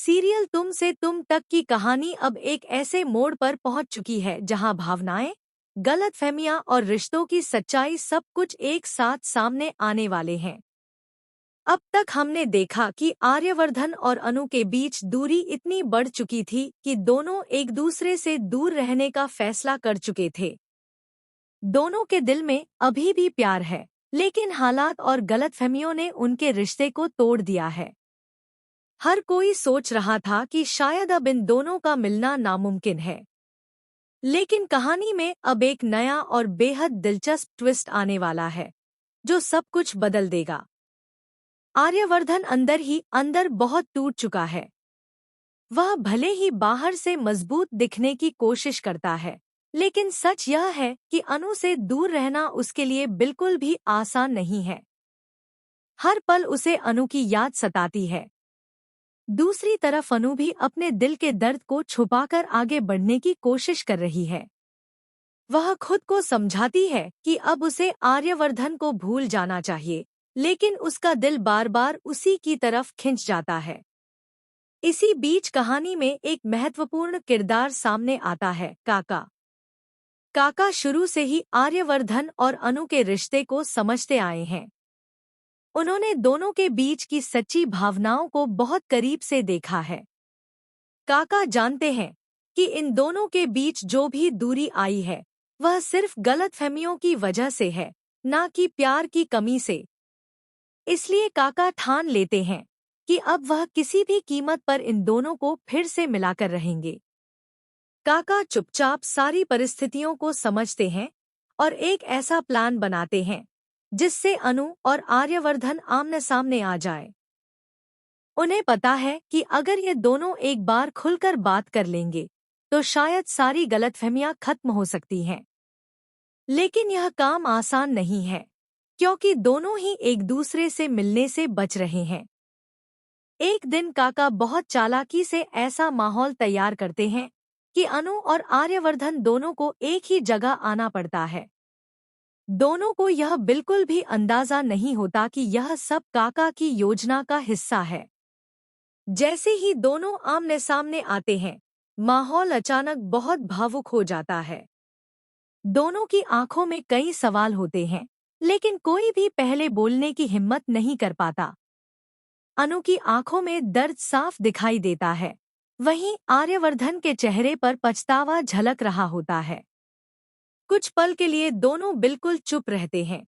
Serial तुम से तुम तक की कहानी अब एक ऐसे मोड़ पर पहुंच चुकी है जहां भावनाएं, गलतफहमियां और रिश्तों की सच्चाई सब कुछ एक साथ सामने आने वाले हैं। अब तक हमने देखा कि आर्यवर्धन और अनु के बीच दूरी इतनी बढ़ चुकी थी कि दोनों एक दूसरे से दूर रहने का फैसला कर चुके थे। दोनों के दिल में अभी भी प्यार है, लेकिन हालात और गलतफहमियों ने उनके रिश्ते को तोड़ दिया है। हर कोई सोच रहा था कि शायद अब इन दोनों का मिलना नामुमकिन है। लेकिन कहानी में अब एक नया और बेहद दिलचस्प ट्विस्ट आने वाला है, जो सब कुछ बदल देगा। आर्यवर्धन अंदर ही अंदर बहुत टूट चुका है। वह भले ही बाहर से मजबूत दिखने की कोशिश करता है, लेकिन सच यह है कि अनु से दूर रहना उसके लिए बिल्कुल भी आसान नहीं है। हर पल उसे अनु की याद सताती है। दूसरी तरफ अनु भी अपने दिल के दर्द को छुपाकर आगे बढ़ने की कोशिश कर रही है। वह खुद को समझाती है कि अब उसे आर्यवर्धन को भूल जाना चाहिए, लेकिन उसका दिल बार बार उसी की तरफ खिंच जाता है। इसी बीच कहानी में एक महत्वपूर्ण किरदार सामने आता है, काका। काका शुरू से ही आर्यवर्धन और अनु के रिश्ते को समझते आए हैं। उन्होंने दोनों के बीच की सच्ची भावनाओं को बहुत करीब से देखा है। काका जानते हैं कि इन दोनों के बीच जो भी दूरी आई है, वह सिर्फ गलतफहमियों की वजह से है, ना कि प्यार की कमी से। इसलिए काका ठान लेते हैं कि अब वह किसी भी कीमत पर इन दोनों को फिर से मिलाकर रहेंगे। काका चुपचाप सारी परिस्थितियों को समझते हैं और एक ऐसा प्लान बनाते हैं जिससे अनु और आर्यवर्धन आमने सामने आ जाए। उन्हें पता है कि अगर ये दोनों एक बार खुलकर बात कर लेंगे तो शायद सारी गलतफहमियां खत्म हो सकती हैं। लेकिन यह काम आसान नहीं है, क्योंकि दोनों ही एक दूसरे से मिलने से बच रहे हैं। एक दिन काका बहुत चालाकी से ऐसा माहौल तैयार करते हैं कि अनु और आर्यवर्धन दोनों को एक ही जगह आना पड़ता है। दोनों को यह बिल्कुल भी अंदाजा नहीं होता कि यह सब काका की योजना का हिस्सा है। जैसे ही दोनों आमने सामने आते हैं, माहौल अचानक बहुत भावुक हो जाता है। दोनों की आंखों में कई सवाल होते हैं, लेकिन कोई भी पहले बोलने की हिम्मत नहीं कर पाता। अनु की आंखों में दर्द साफ दिखाई देता है, वहीं आर्यवर्धन के चेहरे पर पछतावा झलक रहा होता है। कुछ पल के लिए दोनों बिल्कुल चुप रहते हैं,